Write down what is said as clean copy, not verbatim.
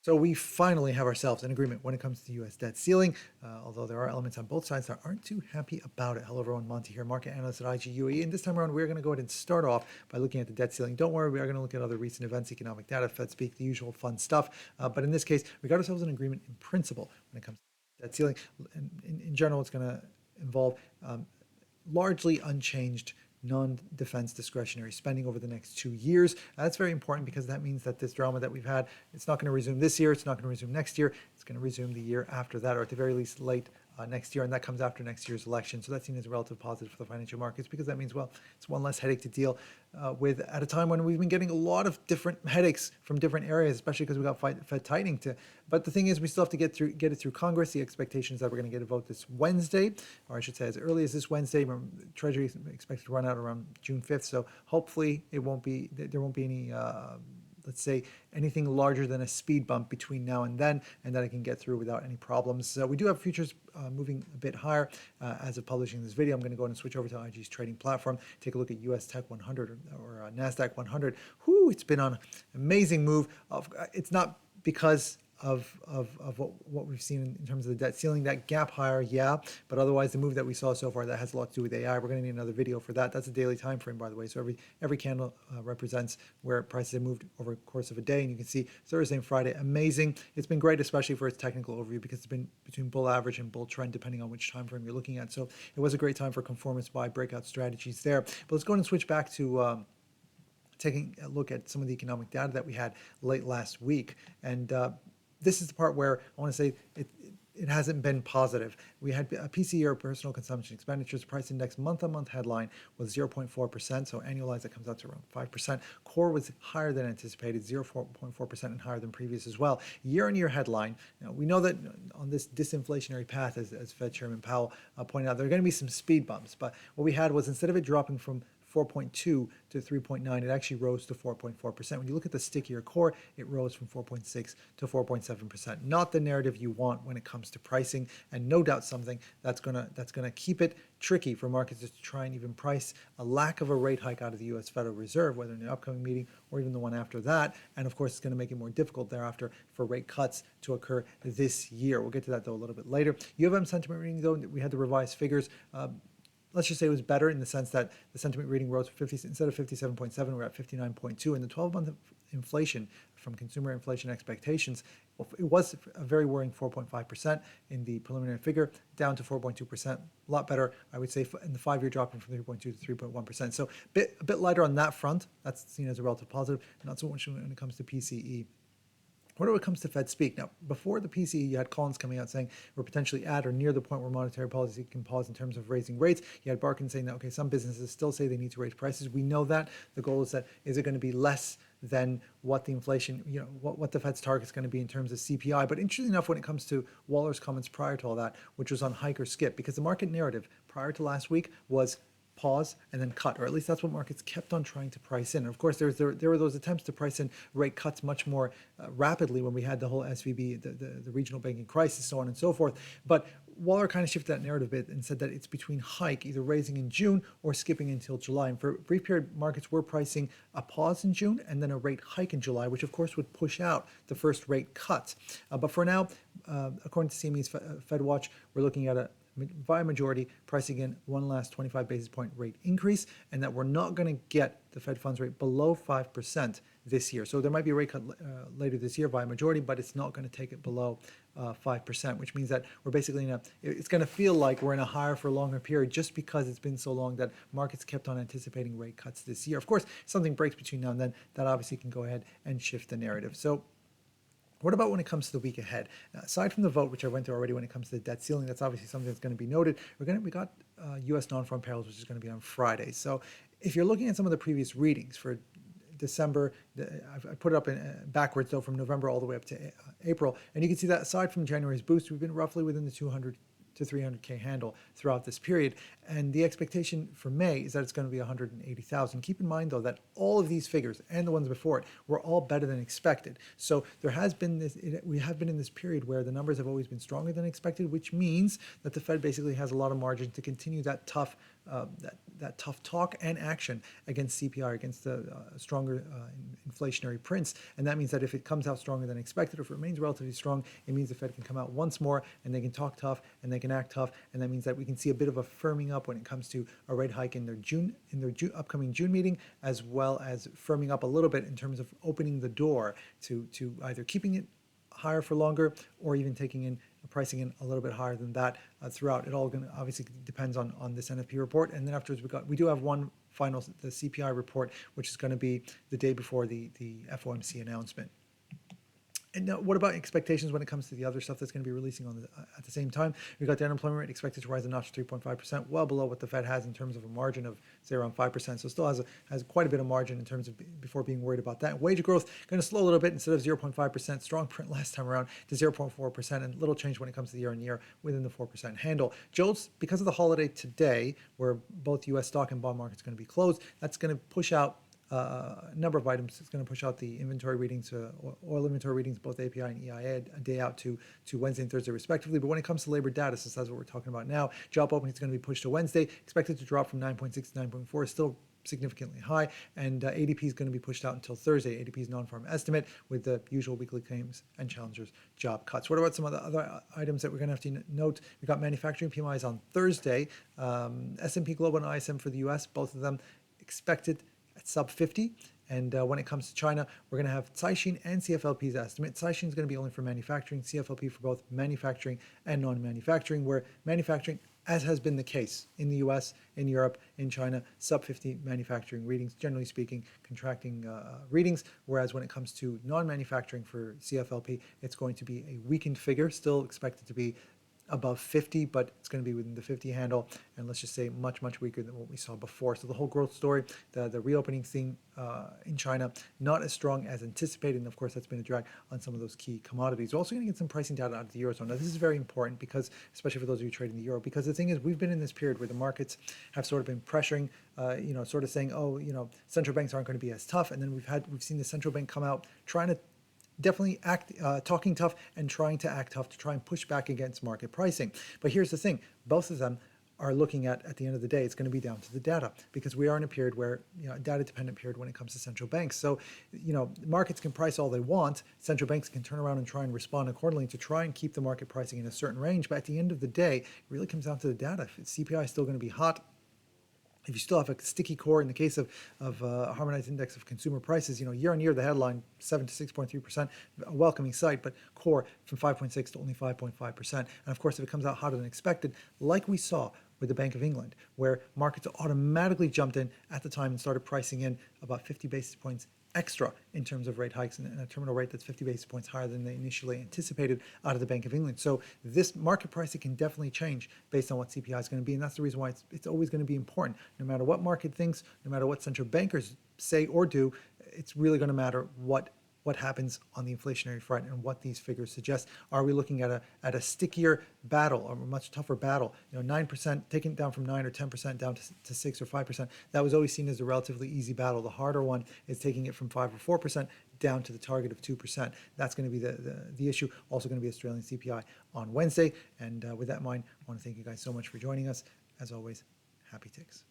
So we finally have ourselves an agreement when it comes to the U.S. debt ceiling, although there are elements on both sides that aren't too happy about it. Hello everyone, Monty here, market analyst at IGUE, and this time around we're going to go ahead and start off by looking at the debt ceiling. Don't worry, we are going to look at other recent events, economic data, Fed speak, the usual fun stuff, but in this case, we got ourselves an agreement in principle when it comes to debt ceiling. In general, it's going to involve largely unchanged non-defense discretionary spending over the next 2 years. That's very important because that means that this drama that we've had, it's not going to resume this year, it's not going to resume next year, it's going to resume the year after that, or at the very least late next year, and that comes after next year's election. So that's seen as a relative positive for the financial markets because that means, well, it's one less headache to deal with at a time when we've been getting a lot of different headaches from different areas, especially because we got Fed tightening to. But the thing is, we still have to get it through Congress. The expectation is that we're going to get a vote this Wednesday, or I should say as early as this Wednesday. Treasury is expected to run out around June 5th, so hopefully there won't be any let's say anything larger than a speed bump between now and then, and that I can get through without any problems. So we do have futures moving a bit higher. As of publishing this video, I'm going to go ahead and switch over to IG's trading platform, take a look at US Tech 100 or NASDAQ 100. Whew, it's been on an amazing move. It's not because of what we've seen in terms of the debt ceiling, that gap higher, yeah, but otherwise the move that we saw so far, that has a lot to do with AI. We're going to need another video for that. That's a daily time frame, by the way, so every candle represents where prices have moved over the course of a day, and you can see Thursday and Friday, amazing. It's been great, especially for its technical overview, because it's been between bull average and bull trend depending on which time frame you're looking at. So it was a great time for conformance buy breakout strategies there. But let's go ahead and switch back to taking a look at some of the economic data that we had late last week. And this is the part where I want to say it hasn't been positive. We had a PCE, or personal consumption expenditures price index, month-on-month headline was 0.4%, so annualized that comes out to around 5%. Core was higher than anticipated, 0.4% and higher than previous as well. Year-on-year headline, we know that on this disinflationary path, as Fed Chairman Powell pointed out, there are going to be some speed bumps, but what we had was, instead of it dropping from 4.2 to 3.9, it actually rose to 4.4%. When you look at the stickier core, it rose from 4.6 to 4.7%. Not the narrative you want when it comes to pricing, and no doubt something that's gonna keep it tricky for markets to try and even price a lack of a rate hike out of the U.S. Federal Reserve, whether in the upcoming meeting or even the one after that. And of course, it's going to make it more difficult thereafter for rate cuts to occur this year. We'll get to that though a little bit later. UFM sentiment reading though, we had the revised figures. Let's just say it was better in the sense that the sentiment reading rose 50, instead of 57.7, we're at 59.2, and the 12-month inflation from consumer inflation expectations, it was a very worrying 4.5% in the preliminary figure, down to 4.2%. A lot better, I would say, in the 5-year dropping from 3.2 to 3.1%. So a bit lighter on that front. That's seen as a relative positive, not so much when it comes to PCE. When it comes to Fed speak, now, before the PCE, you had Collins coming out saying we're potentially at or near the point where monetary policy can pause in terms of raising rates. You had Barkin saying that, okay, some businesses still say they need to raise prices. We know that. The goal is that, is it going to be less than what the inflation, what the Fed's target is going to be in terms of CPI. But interestingly enough, when it comes to Waller's comments prior to all that, which was on hike or skip, because the market narrative prior to last week was pause and then cut, or at least that's what markets kept on trying to price in. And of course, there were those attempts to price in rate cuts much more rapidly when we had the whole SVB, the regional banking crisis, so on and so forth. But Waller kind of shifted that narrative a bit and said that it's between hike, either raising in June or skipping until July. And for a brief period, markets were pricing a pause in June and then a rate hike in July, which of course would push out the first rate cut. But for now, according to CME's Fed Watch, we're looking at a by majority pricing in one last 25 basis point rate increase, and that we're not going to get the Fed funds rate below 5% this year. So there might be a rate cut later this year by a majority, but it's not going to take it below 5%, which means that we're basically it's going to feel like we're in a higher for a longer period, just because it's been so long that markets kept on anticipating rate cuts this year. Of course, if something breaks between now and then, that obviously can go ahead and shift the narrative. So what about when it comes to the week ahead? Aside from the vote, which I went through already, when it comes to the debt ceiling, that's obviously something that's going to be noted. We got U.S. non-farm payrolls, which is going to be on Friday. So if you're looking at some of the previous readings for December, I put it up backwards, though, from November all the way up to April, and you can see that aside from January's boost, we've been roughly within the 200 to 300K handle throughout this period. And the expectation for May is that it's going to be 180,000. Keep in mind, though, that all of these figures and the ones before it were all better than expected. So there has been this, we have been in this period where the numbers have always been stronger than expected, which means that the Fed basically has a lot of margin to continue that tough that tough talk and action against CPI, against the stronger inflationary prints. And that means that if it comes out stronger than expected, or if it remains relatively strong, it means the Fed can come out once more and they can talk tough and they can act tough. And that means that we can see a bit of a firming up when it comes to a rate hike in their upcoming June meeting, as well as firming up a little bit in terms of opening the door to either keeping it higher for longer, or even pricing in a little bit higher than that throughout. It all obviously depends on this NFP report, and then afterwards we do have one final, the CPI report, which is going to be the day before the FOMC announcement. And now, what about expectations when it comes to the other stuff that's going to be releasing at the same time? We've got the unemployment rate expected to rise a notch, 3.5%, well below what the Fed has in terms of a margin of, say, around 5%. So still has quite a bit of margin in terms of before being worried about that. Wage growth going to slow a little bit, instead of 0.5%, strong print last time around, to 0.4%, and little change when it comes to the year-on-year within the 4% handle. JOLTS, because of the holiday today, where both U.S. stock and bond markets are going to be closed, that's going to push out a number of items. It's going to push out the inventory readings, oil inventory readings, both API and EIA, a day out to Wednesday and Thursday respectively. But when it comes to labor data, so that's what we're talking about now, job openings is going to be pushed to Wednesday, expected to drop from 9.6 to 9.4, still significantly high, and ADP is going to be pushed out until Thursday. ADP's non-farm estimate, with the usual weekly claims and challengers job cuts. What about some of the other items that we're going to have to note? We've got manufacturing PMIs on Thursday, S&P Global and ISM for the US, both of them expected at sub 50. And when it comes to China, we're going to have Caixin and CFLP's estimate. Caixin is going to be only for manufacturing, CFLP for both manufacturing and non-manufacturing, where manufacturing, as has been the case in the US, in Europe, in China, sub 50 manufacturing readings, generally speaking, contracting readings, whereas when it comes to non-manufacturing for CFLP, it's going to be a weakened figure, still expected to be above 50, but it's going to be within the 50 handle, and let's just say much, much weaker than what we saw before. So the whole growth story, the reopening theme in China, not as strong as anticipated, and of course that's been a drag on some of those key commodities. We're also going to get some pricing data out of the Eurozone. Now this is very important, because, especially for those of you trading the euro, because the thing is, we've been in this period where the markets have sort of been pressuring, sort of saying, oh, central banks aren't going to be as tough, and then we've seen the central bank come out trying to definitely talking tough and trying to act tough to try and push back against market pricing. But here's the thing, both of them are looking at the end of the day, it's going to be down to the data, because we are in a period where, a data-dependent period when it comes to central banks. So, markets can price all they want, central banks can turn around and try and respond accordingly to try and keep the market pricing in a certain range. But at the end of the day, it really comes down to the data. If CPI is still going to be hot, if you still have a sticky core in the case of a harmonized index of consumer prices, year on year, the headline 7 to 6.3%, a welcoming sight, but core from 5.6 to only 5.5%. And of course, if it comes out hotter than expected, like we saw with the Bank of England, where markets automatically jumped in at the time and started pricing in about 50 basis points extra in terms of rate hikes, and a terminal rate that's 50 basis points higher than they initially anticipated out of the Bank of England. So this market pricing can definitely change based on what CPI is going to be, and that's the reason why it's always going to be important. No matter what market thinks, no matter what central bankers say or do, it's really going to matter what happens on the inflationary front and what these figures suggest. Are we looking at a stickier battle, or a much tougher battle? 9%, taking it down from 9 or 10% down to 6 or 5%. That was always seen as a relatively easy battle. The harder one is taking it from 5 or 4% down to the target of 2%. That's going to be the issue. Also going to be Australian CPI on Wednesday. And with that in mind, I want to thank you guys so much for joining us. As always, happy ticks.